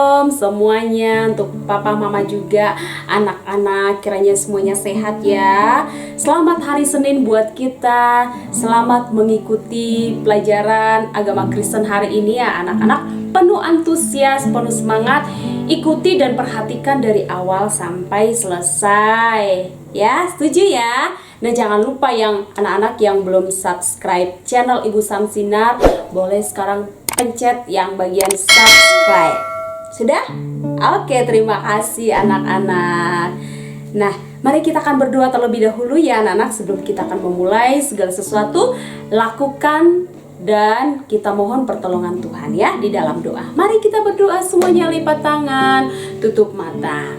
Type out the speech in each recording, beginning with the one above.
Shalom semuanya, untuk papa mama juga, anak-anak, kiranya semuanya sehat ya. Selamat hari Senin buat kita. Selamat mengikuti pelajaran agama Kristen hari ini ya anak-anak. Penuh antusias, penuh semangat. Ikuti dan perhatikan dari awal sampai selesai. Ya, setuju ya? Nah, jangan lupa yang anak-anak yang belum subscribe channel Ibu Samsinar, boleh sekarang pencet yang bagian subscribe. Sudah? Oke, terima kasih anak-anak. Nah, mari kita akan berdoa terlebih dahulu ya anak-anak. Sebelum kita akan memulai segala sesuatu, lakukan dan kita mohon pertolongan Tuhan ya di dalam doa. Mari kita berdoa semuanya, lipat tangan, tutup mata.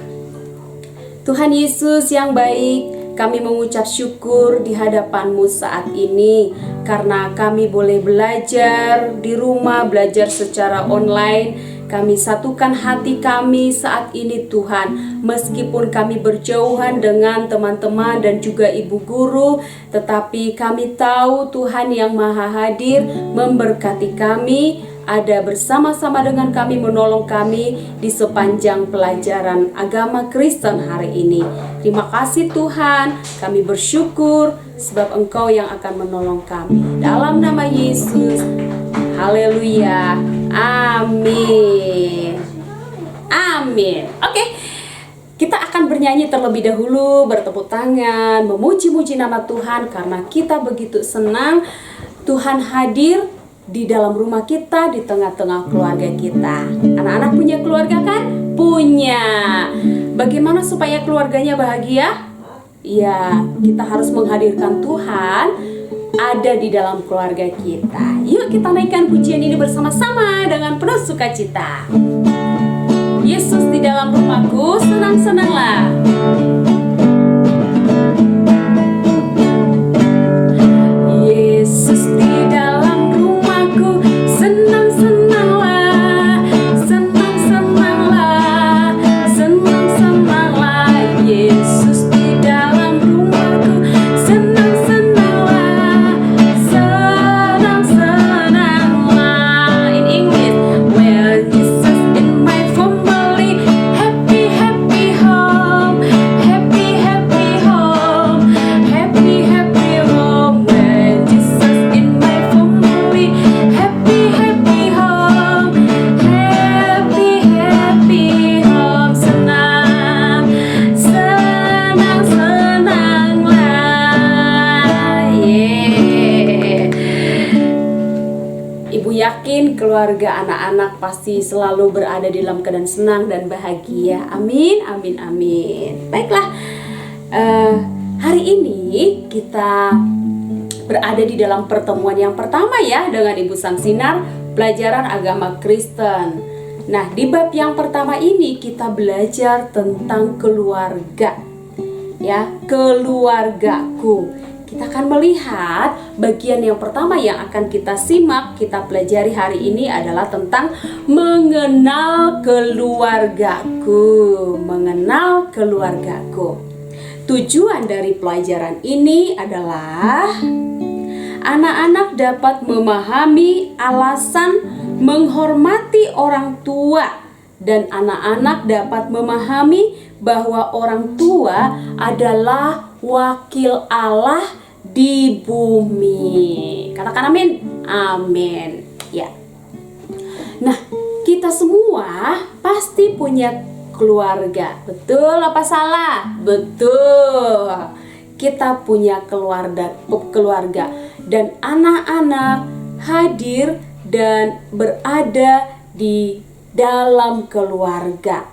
Tuhan Yesus yang baik, kami mengucap syukur di hadapan-Mu saat ini karena kami boleh belajar di rumah, belajar secara online. Kami satukan hati kami saat ini Tuhan. Meskipun kami berjauhan dengan teman-teman dan juga ibu guru, tetapi kami tahu Tuhan yang Maha Hadir memberkati kami, ada bersama-sama dengan kami, menolong kami di sepanjang pelajaran agama Kristen hari ini. Terima kasih Tuhan, kami bersyukur sebab Engkau yang akan menolong kami. Dalam nama Yesus, haleluya, amin. Amin. Oke, kita akan bernyanyi terlebih dahulu, bertepuk tangan, memuji-muji nama Tuhan karena kita begitu senang Tuhan hadir di dalam rumah kita, di tengah-tengah keluarga kita. Anak-anak punya keluarga kan? Punya. Bagaimana supaya keluarganya bahagia? Ya, kita harus menghadirkan Tuhan ada di dalam keluarga kita. Yuk kita naikkan pujian ini bersama-sama dengan penuh sukacita. Yesus di dalam rumahku, senang-senanglah. Yesus di dalam rumahku, senang-senanglah, senang-senanglah, senang-senanglah. Yesus di dalam rumahku, senang-senanglah, senang-senanglah. In English, well, Jesus in my family, happy, happy home, happy, happy home, happy, happy home. Well, Jesus in my family, happy, happy home, happy, happy home. Senang, senang, senanglah. Yeah. Ibu yakin keluarga anak-anak pasti selalu berada di dalam keadaan senang dan bahagia. Amin, amin, amin. Baiklah, hari ini kita berada di dalam pertemuan yang pertama ya dengan Ibu Samsinar, pelajaran agama Kristen. Nah, di bab yang pertama ini kita belajar tentang keluarga. Ya, keluargaku. Kita akan melihat bagian yang pertama yang akan kita simak, kita pelajari hari ini adalah tentang mengenal keluargaku. Mengenal keluargaku. Tujuan dari pelajaran ini adalah anak-anak dapat memahami alasan menghormati orang tua, dan anak-anak dapat memahami bahwa orang tua adalah wakil Allah di bumi. Katakan amin. Amin. Ya. Nah, kita semua pasti punya keluarga. Betul apa salah? Betul. Kita punya keluarga dan anak-anak hadir dan berada di dalam keluarga.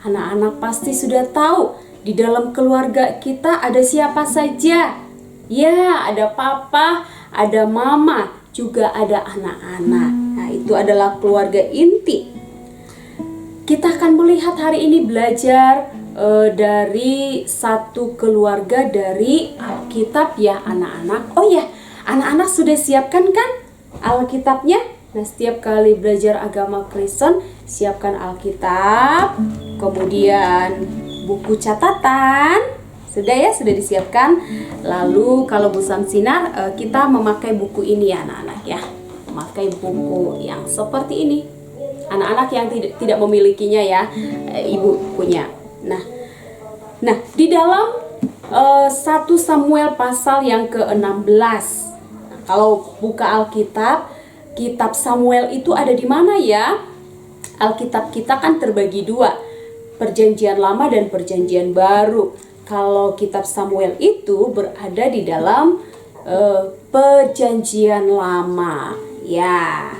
Anak-anak pasti sudah tahu di dalam keluarga kita ada siapa saja. Ya, ada papa, ada mama, juga ada anak-anak. Nah, itu adalah keluarga inti. Kita akan melihat hari ini belajar dari satu keluarga dari Alkitab ya anak-anak. Oh ya, anak-anak sudah siapkan kan Alkitabnya? Nah, setiap kali belajar agama Kristen, siapkan Alkitab, kemudian buku catatan. Sudah ya, sudah disiapkan. Lalu kalau Bu Samsinar, kita memakai buku ini ya anak-anak ya. Memakai buku yang seperti ini. Anak-anak yang tidak memilikinya ya, ibu punya. Nah, di dalam 1 Samuel pasal yang ke-16. Nah, kalau buka Alkitab, kitab Samuel itu ada di mana ya? Alkitab kita kan terbagi dua, Perjanjian Lama dan Perjanjian Baru. Kalau kitab Samuel itu berada di dalam Perjanjian Lama. Ya.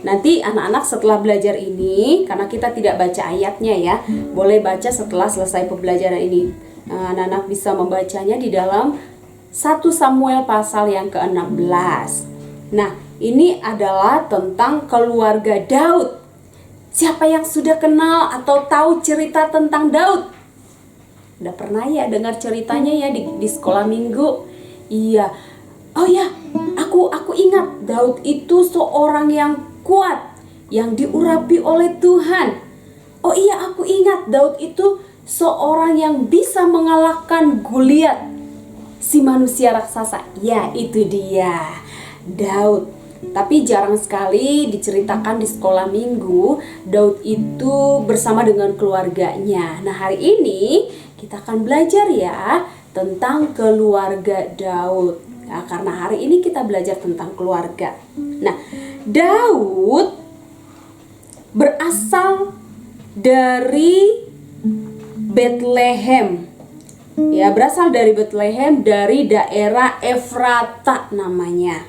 Nanti anak-anak setelah belajar ini, karena kita tidak baca ayatnya ya, boleh baca setelah selesai pembelajaran ini. Anak-anak bisa membacanya di dalam 1 Samuel pasal yang ke-16. Nah, ini adalah tentang keluarga Daud. Siapa yang sudah kenal atau tahu cerita tentang Daud? Udah pernah ya dengar ceritanya ya di sekolah minggu? Iya. Oh ya, aku ingat Daud itu seorang yang kuat, yang diurapi oleh Tuhan. Oh iya, aku ingat Daud itu seorang yang bisa mengalahkan Goliat, si manusia raksasa. Ya, itu dia, Daud. Tapi jarang sekali diceritakan di sekolah minggu Daud itu bersama dengan keluarganya. Nah, hari ini kita akan belajar ya tentang keluarga Daud. Nah, karena hari ini kita belajar tentang keluarga. Nah, Daud berasal dari Bethlehem. Ya, berasal dari Bethlehem, dari daerah Efrata namanya.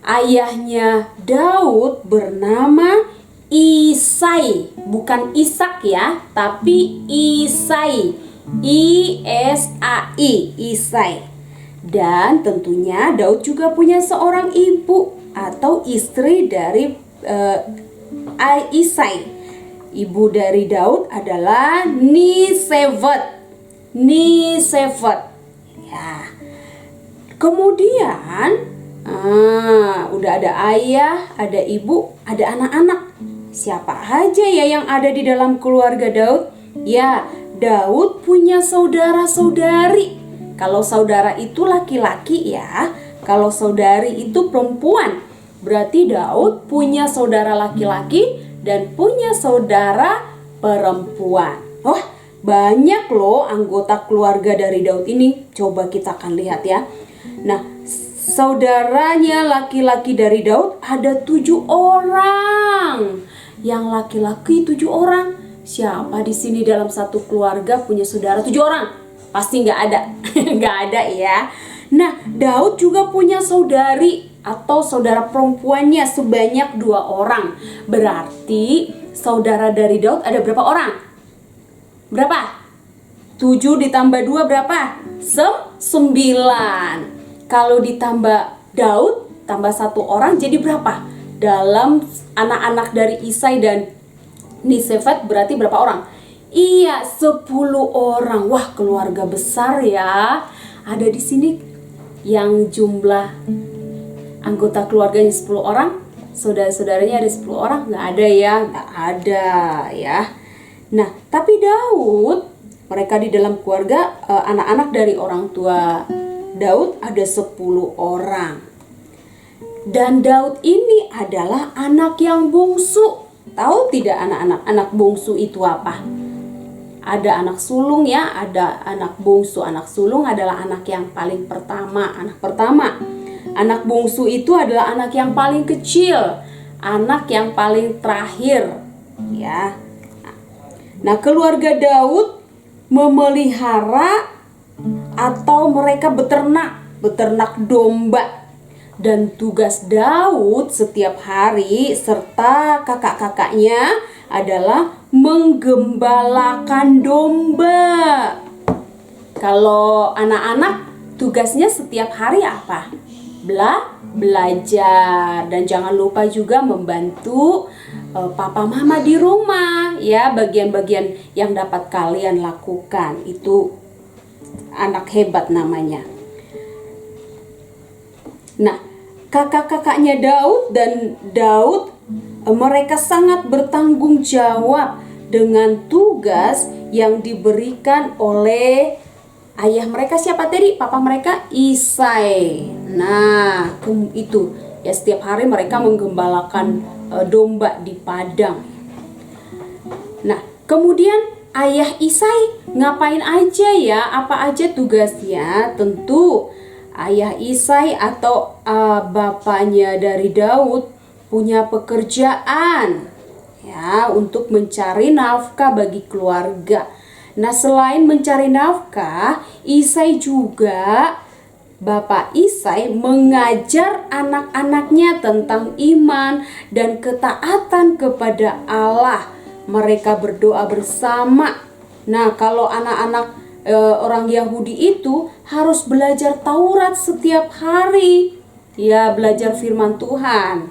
Ayahnya Daud bernama Isai, bukan Ishak ya, tapi Isai. I-S-A-I, Isai. Dan tentunya Daud juga punya seorang ibu atau istri dari Isai. Ibu dari Daud adalah Nisefet. Ya. Kemudian udah ada ayah, ada ibu, ada anak-anak. Siapa aja ya yang ada di dalam keluarga Daud? Ya, Daud punya saudara-saudari. Kalau saudara itu laki-laki ya, kalau saudari itu perempuan. Berarti Daud punya saudara laki-laki dan punya saudara perempuan. Wah, banyak loh anggota keluarga dari Daud ini. Coba kita akan lihat ya. Nah, saudaranya laki-laki dari Daud ada 7 orang. Yang laki-laki 7 orang. Siapa di sini dalam satu keluarga punya saudara 7 orang? Pasti nggak ada. Nggak ada ya. Nah, Daud juga punya saudari atau saudara perempuannya sebanyak 2 orang. Berarti saudara dari Daud ada berapa orang? Berapa? 7 ditambah 2 berapa? 9. Kalau ditambah Daud, tambah 1 orang jadi berapa? Dalam anak-anak dari Isai dan Nisefet berarti berapa orang? Iya, 10 orang. Wah, keluarga besar ya. Ada di sini yang jumlah anggota keluarganya 10 orang, saudara-saudaranya ada 10 orang? Nggak ada ya, nggak ada ya. Nah, tapi Daud, mereka di dalam keluarga, anak-anak dari orang tua Daud ada 10 orang. Dan Daud ini adalah anak yang bungsu. Tahu tidak anak bungsu itu apa? Ada anak sulung ya, ada anak bungsu. Anak sulung adalah anak yang paling pertama, anak pertama. Anak bungsu itu adalah anak yang paling kecil, anak yang paling terakhir ya. Nah, keluarga Daud memelihara atau mereka beternak domba. Dan tugas Daud setiap hari serta kakak-kakaknya adalah menggembalakan domba. Kalau anak-anak tugasnya setiap hari apa? Belajar. Dan jangan lupa juga membantu papa mama di rumah ya, bagian-bagian yang dapat kalian lakukan. Itu anak hebat namanya. Nah, kakak-kakaknya Daud dan Daud, mereka sangat bertanggung jawab dengan tugas yang diberikan oleh ayah mereka. Siapa tadi? Papa mereka Isai. Nah, itu ya, setiap hari mereka menggembalakan domba di padang. Nah, kemudian ayah Isai ngapain aja ya? Apa aja tugasnya? Tentu ayah Isai atau bapaknya dari Daud punya pekerjaan ya untuk mencari nafkah bagi keluarga. Nah, selain mencari nafkah, Isai juga Bapak Isai mengajar anak-anaknya tentang iman dan ketaatan kepada Allah. Mereka berdoa bersama. Nah, kalau anak-anak orang Yahudi itu harus belajar Taurat setiap hari. Ya, belajar firman Tuhan.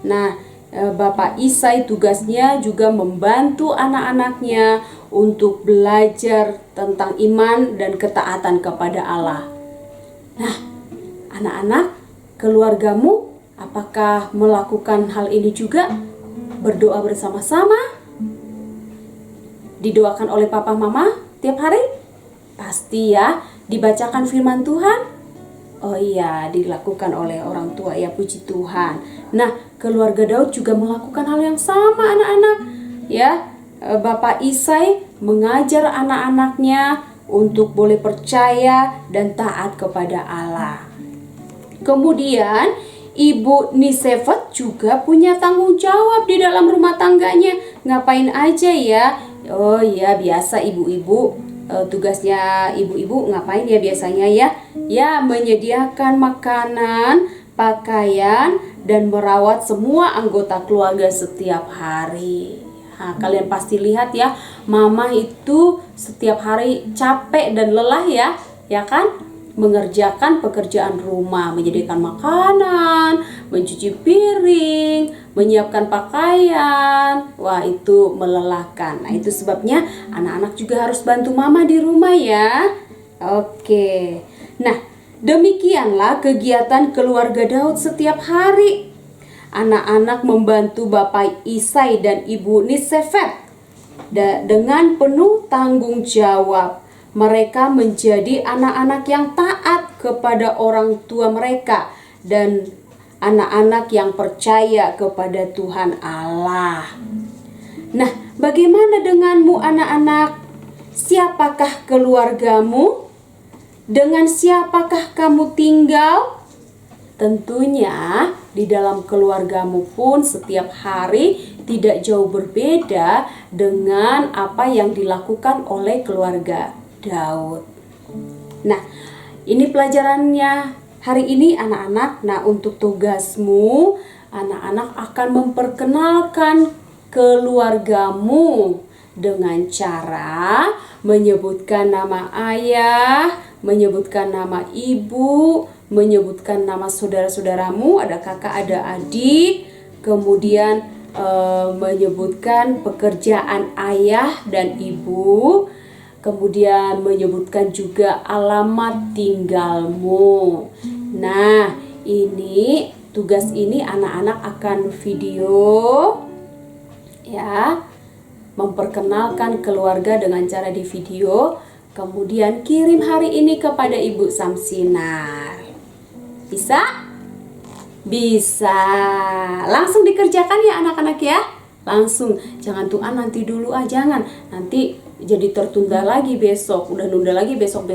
Nah, Bapak Isai tugasnya juga membantu anak-anaknya untuk belajar tentang iman dan ketaatan kepada Allah. Nah, anak-anak, keluargamu apakah melakukan hal ini juga? Berdoa bersama-sama? Didoakan oleh papa mama tiap hari? Pasti ya. Dibacakan firman Tuhan? Oh iya, dilakukan oleh orang tua ya, puji Tuhan. Nah, keluarga Daud juga melakukan hal yang sama anak-anak. Ya, Bapak Isai mengajar anak-anaknya untuk boleh percaya dan taat kepada Allah. Kemudian Ibu Nisefet juga punya tanggung jawab di dalam rumah tangganya. Ngapain aja ya? Oh iya, biasa ibu-ibu, tugasnya ibu-ibu ngapain ya biasanya ya? Ya, menyediakan makanan, pakaian, dan merawat semua anggota keluarga setiap hari. Nah, kalian pasti lihat ya, mama itu setiap hari capek dan lelah ya kan? Mengerjakan pekerjaan rumah, menyediakan makanan, mencuci piring, menyiapkan pakaian. Wah, itu melelahkan. Nah, itu sebabnya anak-anak juga harus bantu mama di rumah ya. Oke. Nah, demikianlah kegiatan keluarga Daud setiap hari. Anak-anak membantu Bapak Isai dan Ibu Nisefet dengan penuh tanggung jawab. Mereka menjadi anak-anak yang taat kepada orang tua mereka dan anak-anak yang percaya kepada Tuhan Allah. Nah, bagaimana denganmu anak-anak? Siapakah keluargamu? Dengan siapakah kamu tinggal? Tentunya di dalam keluargamu pun setiap hari tidak jauh berbeda dengan apa yang dilakukan oleh keluarga Daud. Nah, ini pelajarannya hari ini anak-anak. Nah, untuk tugasmu, anak-anak akan memperkenalkan keluargamu dengan cara menyebutkan nama ayah, menyebutkan nama ibu, menyebutkan nama saudara-saudaramu, ada kakak, ada adik, kemudian menyebutkan pekerjaan ayah dan ibu, kemudian menyebutkan juga alamat tinggalmu. Nah, ini tugas ini anak-anak akan video ya, memperkenalkan keluarga dengan cara di video, kemudian kirim hari ini kepada Ibu Samsinar. Bisa? Bisa. Langsung dikerjakan ya anak-anak ya. Langsung, jangan tunggu nanti dulu jangan. Nanti jadi tertunda lagi besok, udah nunda lagi besok.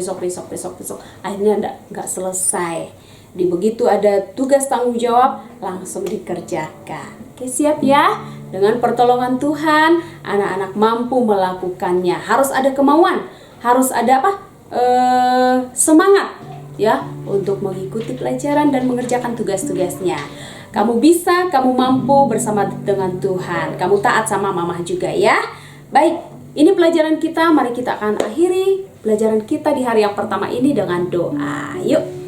Akhirnya nggak selesai. Begitu ada tugas tanggung jawab, langsung dikerjakan. Oke, siap ya? Dengan pertolongan Tuhan, anak-anak mampu melakukannya. Harus ada kemauan, harus ada semangat ya untuk mengikuti pelajaran dan mengerjakan tugas-tugasnya. Kamu bisa, kamu mampu bersama dengan Tuhan. Kamu taat sama mama juga ya. Baik, ini pelajaran kita. Mari kita akan akhiri pelajaran kita di hari yang pertama ini dengan doa. Yuk.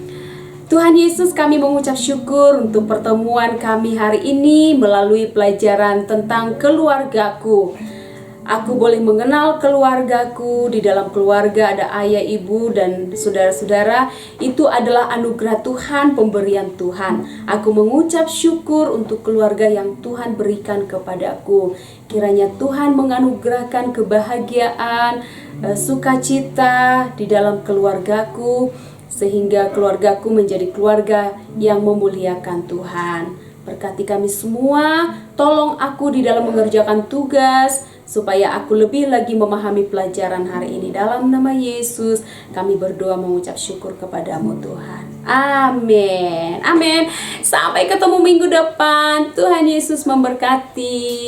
Tuhan Yesus, kami mengucap syukur untuk pertemuan kami hari ini melalui pelajaran tentang keluargaku. Aku boleh mengenal keluargaku. Di dalam keluarga ada ayah, ibu, dan saudara-saudara. Itu adalah anugerah Tuhan, pemberian Tuhan. Aku mengucap syukur untuk keluarga yang Tuhan berikan kepadaku. Kiranya Tuhan menganugerahkan kebahagiaan, sukacita di dalam keluargaku, sehingga keluargaku menjadi keluarga yang memuliakan Tuhan. Berkati kami semua, tolong aku di dalam mengerjakan tugas, supaya aku lebih lagi memahami pelajaran hari ini. Dalam nama Yesus, kami berdoa mengucap syukur kepadamu Tuhan. Amin. Amin. Sampai ketemu minggu depan. Tuhan Yesus memberkati.